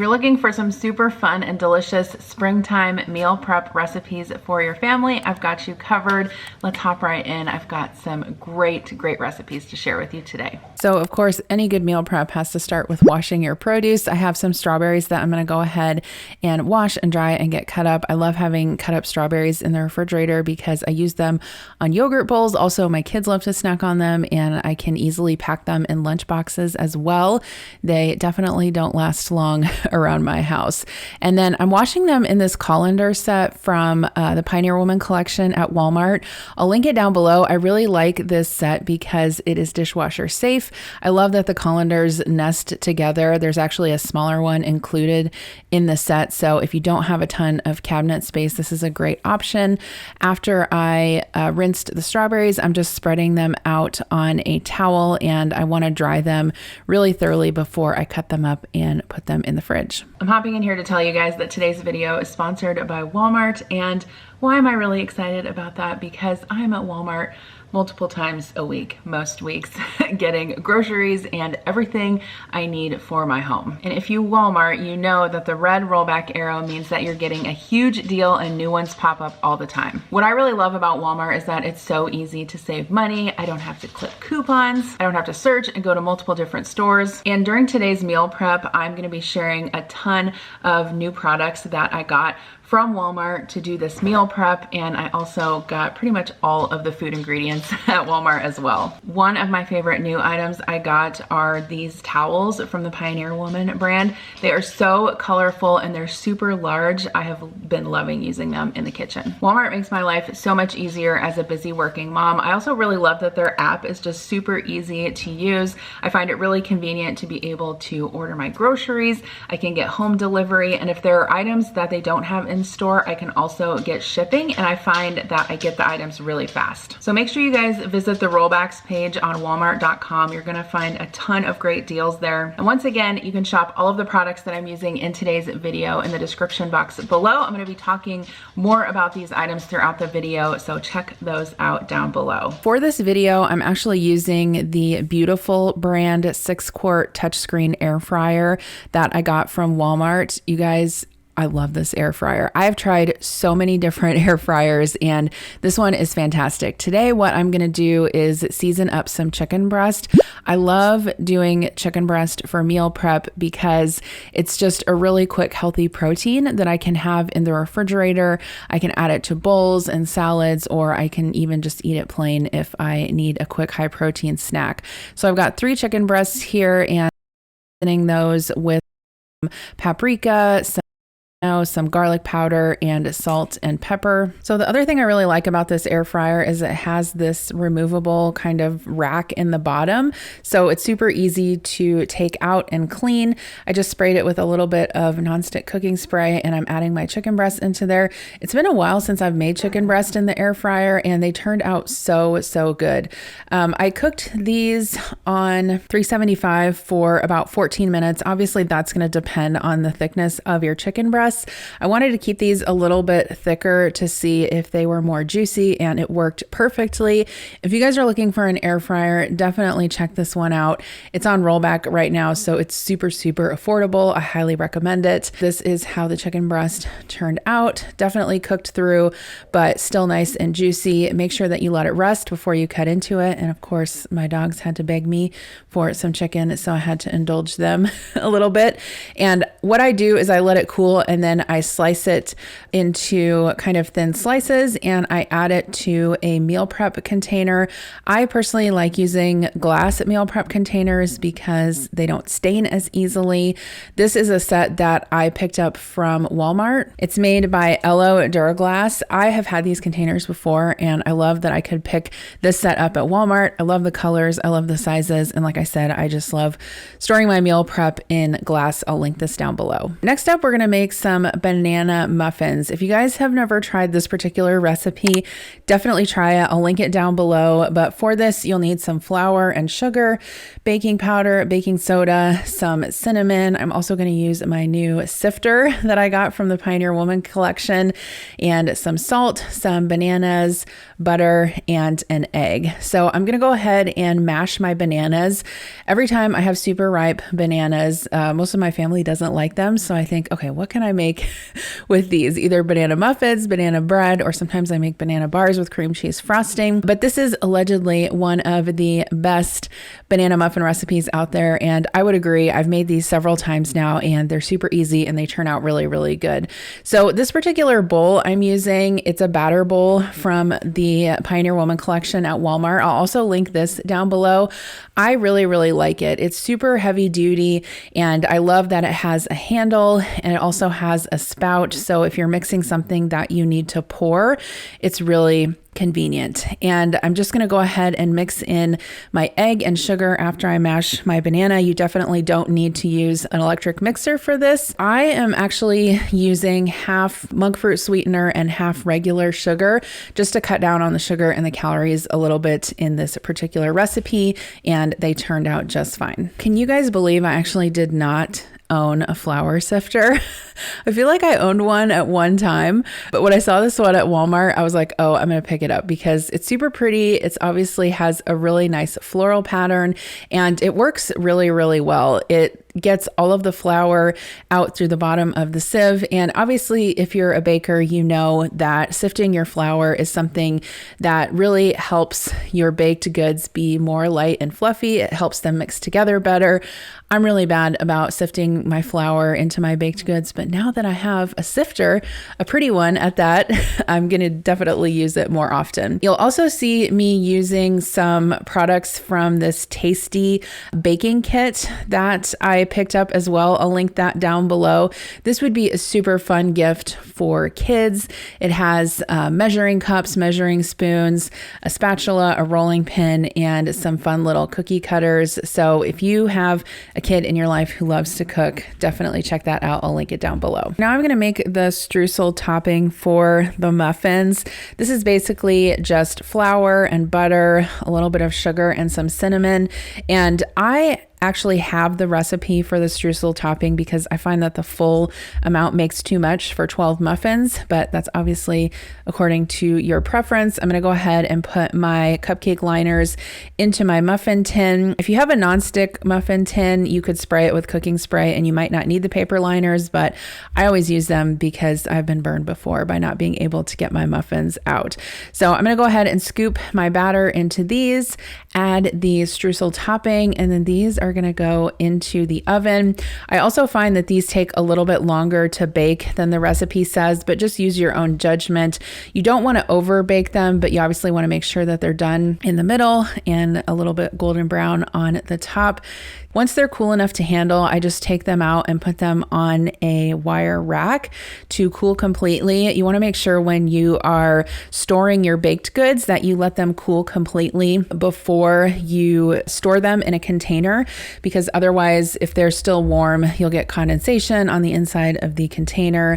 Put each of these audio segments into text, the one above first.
you're looking for some super fun and delicious springtime meal prep recipes for your family, I've got you covered. Let's hop right in. I've got some great recipes to share with you today. So of course, any good meal prep has to start with washing your produce. I have some strawberries that I'm going to go ahead and wash and dry and get cut up. I love having cut up strawberries in the refrigerator because I use them on yogurt bowls. Also, my kids love to snack on them, and I can easily pack them in lunch boxes as well. They definitely don't last long around my house. And then I'm washing them in this colander set from the Pioneer Woman collection at Walmart. I'll link it down below. I really like this set because it is dishwasher safe. I love that the colanders nest together. There's actually a smaller one included in the set. So if you don't have a ton of cabinet space, this is a great option. After I rinsed the strawberries, I'm just spreading them out on a towel, and I want to dry them really thoroughly before I cut them up and put them in the fridge. I'm hopping in here to tell you guys that today's video is sponsored by Walmart. And why am I really excited about that? Because I'm at Walmart multiple times a week, most weeks, getting groceries and everything I need for my home. And if you Walmart, you know that the red rollback arrow means that you're getting a huge deal and new ones pop up all the time. What I really love about Walmart is that it's so easy to save money. I don't have to clip coupons. I don't have to search and go to multiple different stores. And during today's meal prep, I'm gonna be sharing a ton of new products that I got from Walmart to do this meal prep, and I also got pretty much all of the food ingredients at Walmart as well. One of my favorite new items I got are these towels from the Pioneer Woman brand. They are so colorful and they're super large. I have been loving using them in the kitchen. Walmart makes my life so much easier as a busy working mom. I also really love that their app is just super easy to use. I find it really convenient to be able to order my groceries. I can get home delivery, and if there are items that they don't have in store, I can also get shipping, and I find that I get the items really fast. So make sure you guys visit the rollbacks page on walmart.com. You're gonna find a ton of great deals there. And once again, you can shop all of the products that I'm using in today's video in the description box below. I'm gonna be talking more about these items throughout the video, so check those out down below. For this video, I'm actually using the Beautiful brand 6-quart touchscreen air fryer that I got from Walmart. You guys, I love this air fryer. I've tried so many different air fryers, and this one is fantastic. Today, what I'm gonna do is season up some chicken breast. I love doing chicken breast for meal prep because it's just a really quick, healthy protein that I can have in the refrigerator. I can add it to bowls and salads, or I can even just eat it plain if I need a quick high protein snack. So I've got 3 chicken breasts here, and seasoning those with paprika, some garlic powder, and salt and pepper. So the other thing I really like about this air fryer is it has this removable kind of rack in the bottom. So it's super easy to take out and clean. I just sprayed it with a little bit of nonstick cooking spray, and I'm adding my chicken breast into there. It's been a while since I've made chicken breast in the air fryer, and they turned out so good. I cooked these on 375 for about 14 minutes. Obviously, that's going to depend on the thickness of your chicken breast. I wanted to keep these a little bit thicker to see if they were more juicy, and it worked perfectly. If you guys are looking for an air fryer, definitely check this one out. It's on rollback right now, so it's super affordable. I highly recommend it. This is how the chicken breast turned out. Definitely cooked through, but still nice and juicy. Make sure that you let it rest before you cut into it. And of course, my dogs had to beg me for some chicken, so I had to indulge them a little bit. And what I do is I let it cool, and then I slice it into kind of thin slices, and I add it to a meal prep container. I personally like using glass meal prep containers because they don't stain as easily. This is a set that I picked up from Walmart. It's made by Ello Duraglass. I have had these containers before, and I love that I could pick this set up at Walmart. I love the colors, I love the sizes, and like I said, I just love storing my meal prep in glass. I'll link this down below. Next up, we're gonna make some some banana muffins. If you guys have never tried this particular recipe, definitely try it. I'll link it down below. But for this, you'll need some flour and sugar, baking powder, baking soda, some cinnamon. I'm also going to use my new sifter that I got from the Pioneer Woman collection, and some salt, some bananas, butter, and an egg. So I'm going to go ahead and mash my bananas. Every time I have super ripe bananas, most of my family doesn't like them. So I think, okay, what can I make with these? Either banana muffins, banana bread, or sometimes I make banana bars with cream cheese frosting. But this is allegedly one of the best banana muffin recipes out there. And I would agree. I've made these several times now, and they're super easy and they turn out really, really good. So this particular bowl I'm using, it's a batter bowl from the Pioneer Woman collection at Walmart. I'll also link this down below. I really, really like it. It's super heavy duty, and I love that it has a handle and it also has a spout. So if you're mixing something that you need to pour, it's really convenient. And I'm just going to go ahead and mix in my egg and sugar after I mash my banana. You definitely don't need to use an electric mixer for this. I am actually using half monk fruit sweetener and half regular sugar just to cut down on the sugar and the calories a little bit in this particular recipe, and they turned out just fine. Can you guys believe I actually did not own a flour sifter? I feel like I owned one at one time, but when I saw this one at Walmart, I was like, oh, I'm going to pick it up because it's super pretty. It's obviously has a really nice floral pattern, and it works really, really well. It gets all of the flour out through the bottom of the sieve. And obviously, if you're a baker, you know that sifting your flour is something that really helps your baked goods be more light and fluffy. It helps them mix together better. I'm really bad about sifting my flour into my baked goods, but now that I have a sifter, a pretty one at that, I'm going to definitely use it more often. You'll also see me using some products from this tasty baking kit that I picked up as well. I'll link that down below. This would be a super fun gift for kids. It has measuring cups, measuring spoons, a spatula, a rolling pin, and some fun little cookie cutters. So if you have a kid in your life who loves to cook, definitely check that out. I'll link it down below. Now I'm going to make the streusel topping for the muffins. This is basically just flour and butter, a little bit of sugar, and some cinnamon. And I actually have the recipe for the streusel topping because I find that the full amount makes too much for 12 muffins, but that's obviously according to your preference. I'm going to go ahead and put my cupcake liners into my muffin tin. If you have a nonstick muffin tin, you could spray it with cooking spray and you might not need the paper liners, but I always use them because I've been burned before by not being able to get my muffins out. So I'm going to go ahead and scoop my batter into these, add the streusel topping, and then these are going to go into the oven. I also find that these take a little bit longer to bake than the recipe says, but just use your own judgment. You don't want to over bake them, but you obviously want to make sure that they're done in the middle and a little bit golden brown on the top. Once they're cool enough to handle, I just take them out and put them on a wire rack to cool completely. You want to make sure when you are storing your baked goods that you let them cool completely before you store them in a container, because otherwise, if they're still warm, you'll get condensation on the inside of the container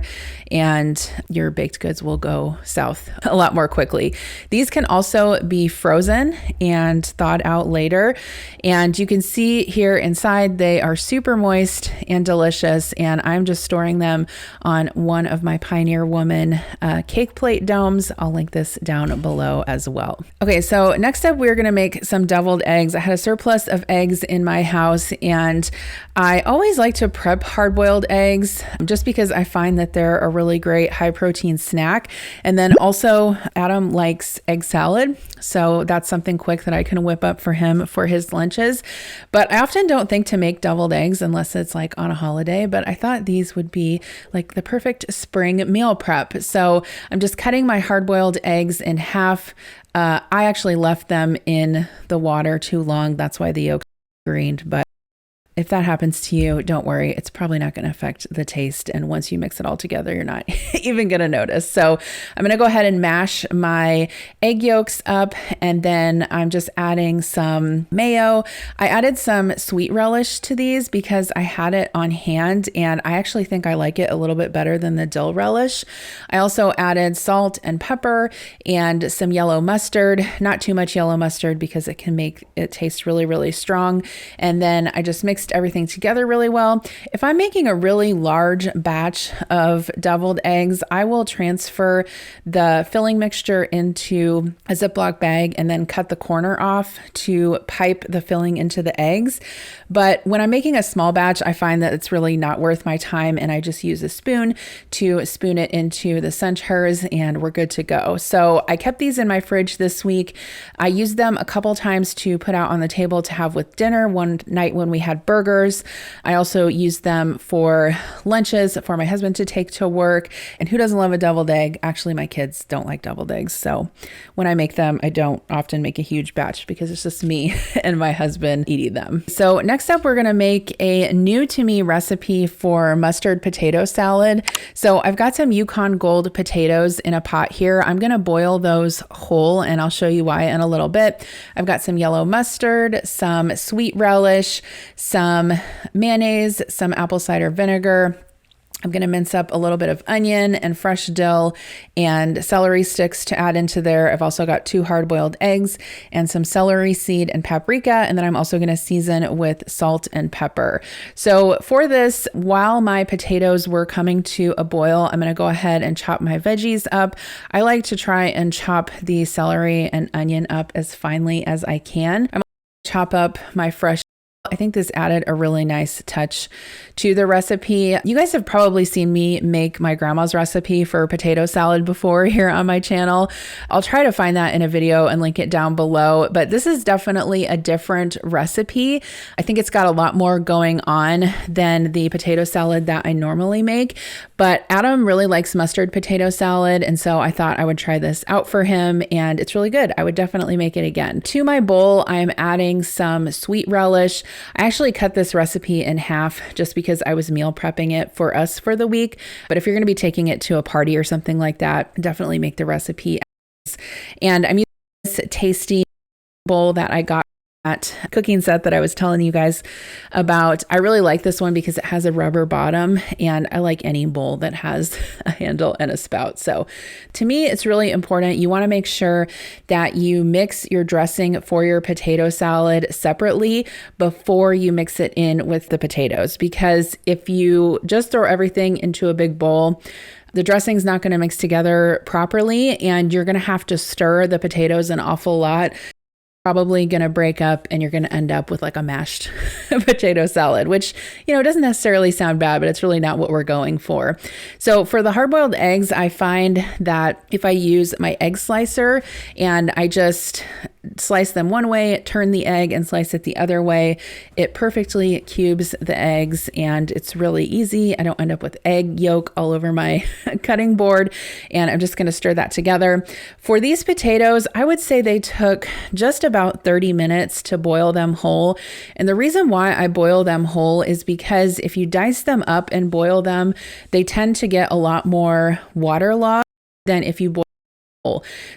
and your baked goods will go south a lot more quickly. These can also be frozen and thawed out later. And you can see here inside, they are super moist and delicious, and I'm just storing them on one of my Pioneer Woman cake plate domes. I'll link this down below as well. Okay, so next up, we're gonna make some deviled eggs. I had a surplus of eggs in my house, and I always like to prep hard-boiled eggs just because I find that they're a really great high-protein snack. And then also, Adam likes egg salad, so that's something quick that I can whip up for him for his lunches. But I often don't think to make deviled eggs unless it's like on a holiday, but I thought these would be like the perfect spring meal prep. So I'm just cutting my hard-boiled eggs in half. I actually left them in the water too long. That's why the yolks are greened, but If that happens to you, don't worry. It's probably not going to affect the taste. And once you mix it all together, you're not even going to notice. So I'm going to go ahead and mash my egg yolks up. And then I'm just adding some mayo. I added some sweet relish to these because I had it on hand. And I actually think I like it a little bit better than the dill relish. I also added salt and pepper and some yellow mustard. Not too much yellow mustard because it can make it taste really, really strong. And then I just mixed everything together really well. If I'm making a really large batch of deviled eggs, I will transfer the filling mixture into a Ziploc bag and then cut the corner off to pipe the filling into the eggs. But when I'm making a small batch, I find that it's really not worth my time, and I just use a spoon to spoon it into the centers and we're good to go. So I kept these in my fridge this week. I used them a couple times to put out on the table to have with dinner one night when we had burgers. I also used them for lunches for my husband to take to work. And who doesn't love a deviled egg? Actually, my kids don't like deviled eggs. So when I make them, I don't often make a huge batch because it's just me and my husband eating them. So next up, we're going to make a new to me recipe for mustard potato salad. So I've got some Yukon Gold potatoes in a pot here. I'm going to boil those whole and I'll show you why in a little bit. I've got some yellow mustard, some sweet relish, some mayonnaise, some apple cider vinegar. I'm going to mince up a little bit of onion and fresh dill and celery sticks to add into there. I've also got 2 hard-boiled eggs and some celery seed and paprika. And then I'm also going to season with salt and pepper. So for this, while my potatoes were coming to a boil, I'm going to go ahead and chop my veggies up. I like to try and chop the celery and onion up as finely as I can. I'm going to chop up my fresh. I think this added a really nice touch to the recipe. You guys have probably seen me make my grandma's recipe for potato salad before here on my channel. I'll try to find that in a video and link it down below, but this is definitely a different recipe. I think it's got a lot more going on than the potato salad that I normally make, but Adam really likes mustard potato salad, and so I thought I would try this out for him, and it's really good. I would definitely make it again. To my bowl, I'm adding some sweet relish. I actually cut this recipe in half just because I was meal prepping it for us for the week. But if you're going to be taking it to a party or something like that, definitely make the recipe. And I'm using this tasty bowl that I got at cooking set that I was telling you guys about. I really like this one because it has a rubber bottom, and I like any bowl that has a handle and a spout. So to me, it's really important. You want to make sure that you mix your dressing for your potato salad separately before you mix it in with the potatoes, because if you just throw everything into a big bowl, the dressing's not going to mix together properly, and you're going to have to stir the potatoes an awful lot. Probably going to break up and you're going to end up with like a mashed potato salad, which, you know, doesn't necessarily sound bad, but it's really not what we're going for. So for the hard-boiled eggs, I find that if I use my egg slicer and I just slice them one way, turn the egg and slice it the other way, it perfectly cubes the eggs and it's really easy. I don't end up with egg yolk all over my cutting board, and I'm just going to stir that together. For these potatoes, I would say they took just about 30 minutes to boil them whole. And the reason why I boil them whole is because if you dice them up and boil them, they tend to get a lot more waterlogged than if you boil.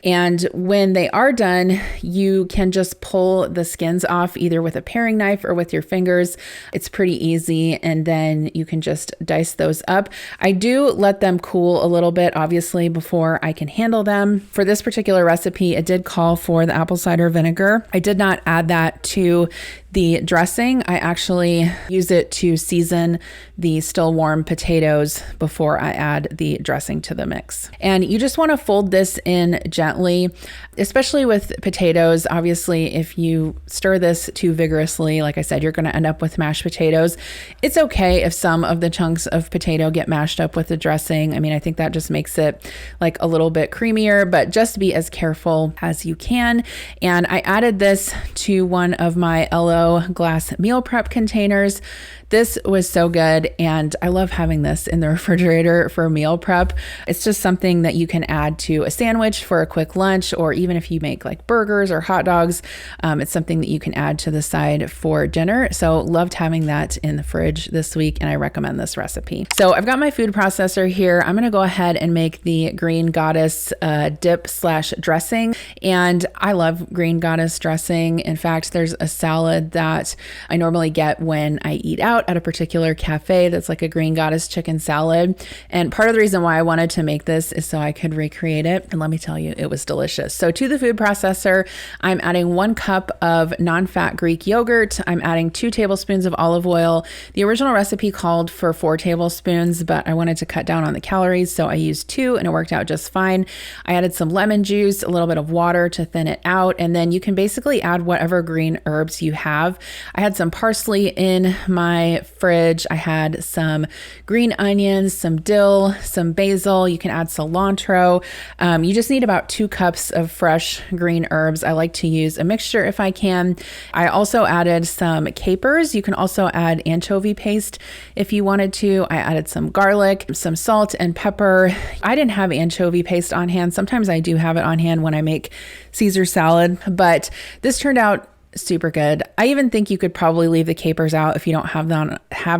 And when they are done, you can just pull the skins off either with a paring knife or with your fingers. It's pretty easy. And then you can just dice those up. I do let them cool a little bit, obviously, before I can handle them. For this particular recipe, it did call for the apple cider vinegar. I did not add that to the dressing. I actually use it to season the still warm potatoes before I add the dressing to the mix. And you just want to fold this in gently, especially with potatoes. Obviously, if you stir this too vigorously, like I said, you're going to end up with mashed potatoes. It's okay if some of the chunks of potato get mashed up with the dressing. I mean, I think that just makes it like a little bit creamier, but just be as careful as you can. And I added this to one of my LO Flow glass meal prep containers. This was so good, and I love having this in the refrigerator for meal prep. It's just something that you can add to a sandwich for a quick lunch, or even if you make like burgers or hot dogs, it's something that you can add to the side for dinner. So loved having that in the fridge this week, and I recommend this recipe. So I've got my food processor here. I'm gonna go ahead and make the Green Goddess dip / dressing, and I love Green Goddess dressing. In fact, there's a salad that I normally get when I eat out at a particular cafe that's like a Green Goddess chicken salad. And part of the reason why I wanted to make this is so I could recreate it. And let me tell you, it was delicious. So to the food processor, I'm adding 1 cup of non-fat Greek yogurt. I'm adding 2 tablespoons of olive oil. The original recipe called for 4 tablespoons, but I wanted to cut down on the calories, so I used 2 and it worked out just fine. I added some lemon juice, a little bit of water to thin it out, and then you can basically add whatever green herbs you have. I had some parsley in my fridge. I had some green onions, some dill, some basil. You can add cilantro. You just need about 2 cups of fresh green herbs. I like to use a mixture if I can. I also added some capers. You can also add anchovy paste if you wanted to. I added some garlic, some salt and pepper. I didn't have anchovy paste on hand. Sometimes I do have it on hand when I make Caesar salad, but this turned out super good. I even think you could probably leave the capers out if you don't have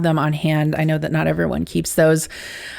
them on hand. I know that not everyone keeps those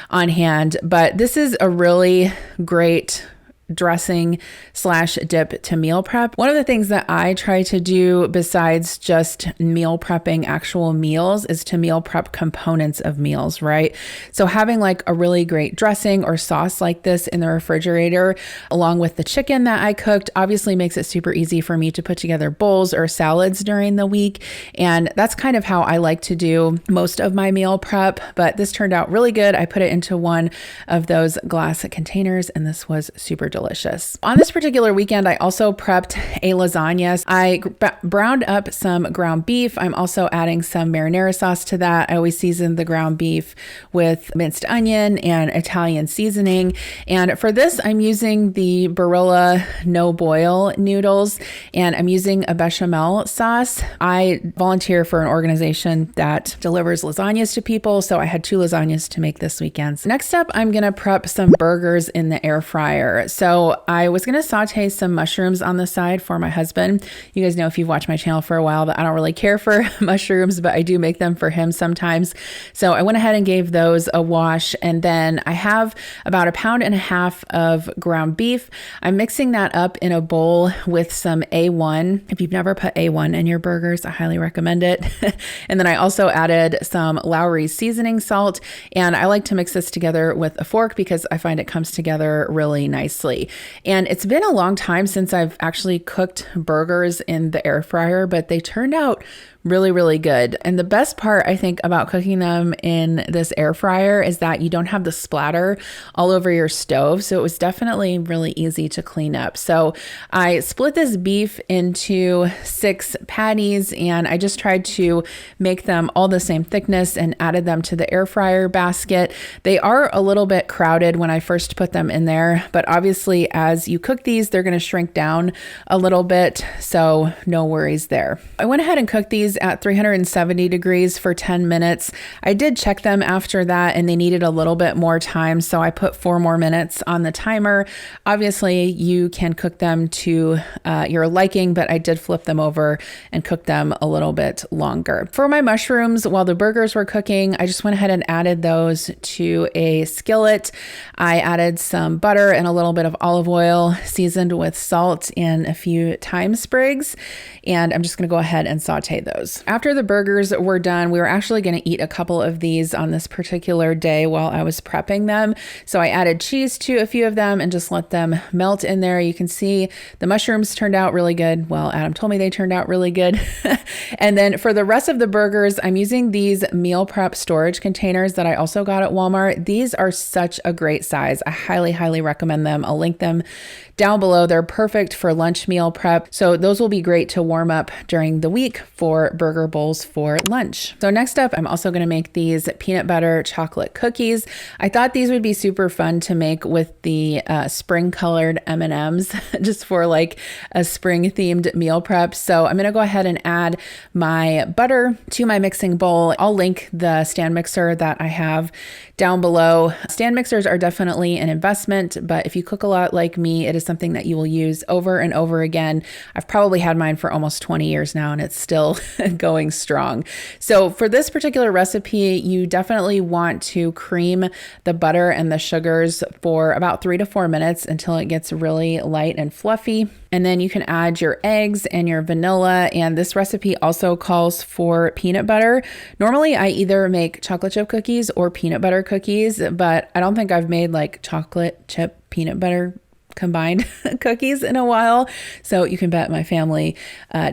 on hand, but this is a really great dressing / dip to meal prep. One of the things that I try to do besides just meal prepping actual meals is to meal prep components of meals, right? So having like a really great dressing or sauce like this in the refrigerator, along with the chicken that I cooked, obviously makes it super easy for me to put together bowls or salads during the week. And that's kind of how I like to do most of my meal prep, but this turned out really good. I put it into one of those glass containers, and this was super delicious. On this particular weekend, I also prepped a lasagna. I browned up some ground beef. I'm also adding some marinara sauce to that. I always season the ground beef with minced onion and Italian seasoning. And for this, I'm using the Barilla no boil noodles, and I'm using a bechamel sauce. I volunteer for an organization that delivers lasagnas to people, so I had 2 lasagnas to make this weekend. So next up, I'm gonna prep some burgers in the air fryer. So I was gonna saute some mushrooms on the side for my husband. You guys know, if you've watched my channel for a while, that I don't really care for mushrooms, but I do make them for him sometimes. So I went ahead and gave those a wash, and then I have about 1.5 pounds of ground beef. I'm mixing that up in a bowl with some A1. If you've never put A1 in your burgers, I highly recommend it. And then I also added some Lowry's seasoning salt, and I like to mix this together with a fork because I find it comes together really nicely. And it's been a long time since I've actually cooked burgers in the air fryer, but they turned out really, really good. And the best part, I think, about cooking them in this air fryer is that you don't have the splatter all over your stove. So it was definitely really easy to clean up. So I split this beef into 6 patties, and I just tried to make them all the same thickness and added them to the air fryer basket. They are a little bit crowded when I first put them in there, but obviously as you cook these, they're going to shrink down a little bit. So no worries there. I went ahead and cooked these at 370 degrees for 10 minutes. I did check them after that, and they needed a little bit more time, so I put 4 more minutes on the timer. Obviously, you can cook them to your liking, but I did flip them over and cook them a little bit longer. For my mushrooms, while the burgers were cooking, I just went ahead and added those to a skillet. I added some butter and a little bit of olive oil, seasoned with salt and a few thyme sprigs, and I'm just going to go ahead and saute those. After the burgers were done, we were actually going to eat a couple of these on this particular day while I was prepping them. So I added cheese to a few of them and just let them melt in there. You can see the mushrooms turned out really good. Well, Adam told me they turned out really good. And then for the rest of the burgers, I'm using these meal prep storage containers that I also got at Walmart. These are such a great size. I highly, highly recommend them. I'll link them down below. They're perfect for lunch meal prep. So those will be great to warm up during the week for for burger bowls for lunch. So next up, I'm also going to make these peanut butter chocolate cookies. I thought these would be super fun to make with the spring colored M&Ms just for like a spring themed meal prep. So I'm going to go ahead and add my butter to my mixing bowl. I'll link the stand mixer that I have down below. Stand mixers are definitely an investment, but if you cook a lot like me, it is something that you will use over and over again. I've probably had mine for almost 20 years now and it's still going strong. So for this particular recipe, you definitely want to cream the butter and the sugars for about 3 to 4 minutes until it gets really light and fluffy. And then you can add your eggs and your vanilla. And this recipe also calls for peanut butter. Normally I either make chocolate chip cookies or peanut butter cookies, but I don't think I've made like chocolate chip peanut butter combined cookies in a while. So you can bet my family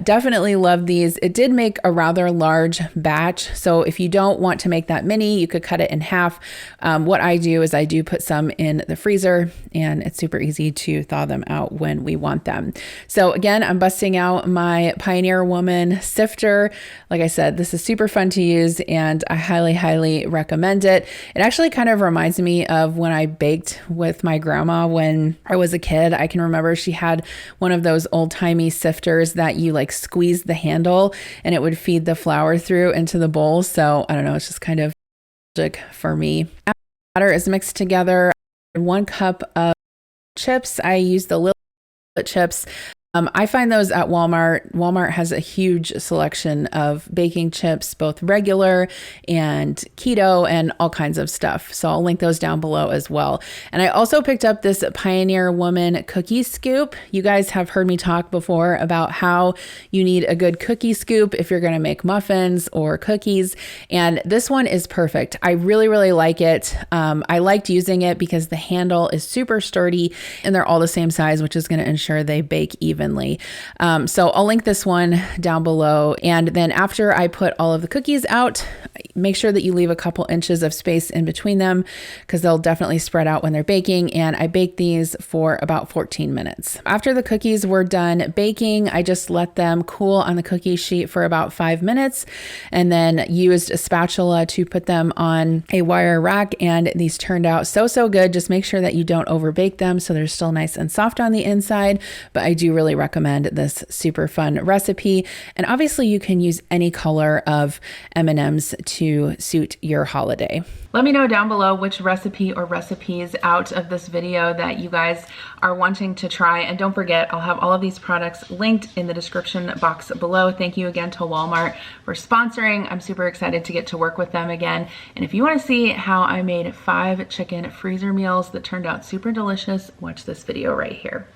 definitely love these. It did make a rather large batch. So if you don't want to make that many, you could cut it in half. What I do is I do put some in the freezer and it's super easy to thaw them out when we want them. So again, I'm busting out my Pioneer Woman sifter. Like I said, this is super fun to use and I highly, highly recommend it. It actually kind of reminds me of when I baked with my grandma when I was a kid. I can remember she had one of those old timey sifters that you like squeeze the handle and it would feed the flour through into the bowl. So I don't know, it's just kind of magic for me. After the batter is mixed together, 1 cup of chips. I use the little chips. I find those at Walmart. Walmart has a huge selection of baking chips, both regular and keto and all kinds of stuff. So I'll link those down below as well. And I also picked up this Pioneer Woman cookie scoop. You guys have heard me talk before about how you need a good cookie scoop if you're going to make muffins or cookies. And this one is perfect. I really, really like it. I liked using it because the handle is super sturdy and they're all the same size, which is going to ensure they bake evenly. So I'll link this one down below. And then after I put all of the cookies out, make sure that you leave a couple inches of space in between them because they'll definitely spread out when they're baking. And I baked these for about 14 minutes. After the cookies were done baking, I just let them cool on the cookie sheet for about 5 minutes and then used a spatula to put them on a wire rack. And these turned out so, so good. Just make sure that you don't over bake them so they're still nice and soft on the inside. But I do really recommend this super fun recipe. And obviously you can use any color of M&Ms to suit your holiday. Let me know down below which recipe or recipes out of this video that you guys are wanting to try. And don't forget, I'll have all of these products linked in the description box below. Thank you again to Walmart for sponsoring. I'm super excited to get to work with them again. And if you want to see how I made 5 chicken freezer meals that turned out super delicious, watch this video right here.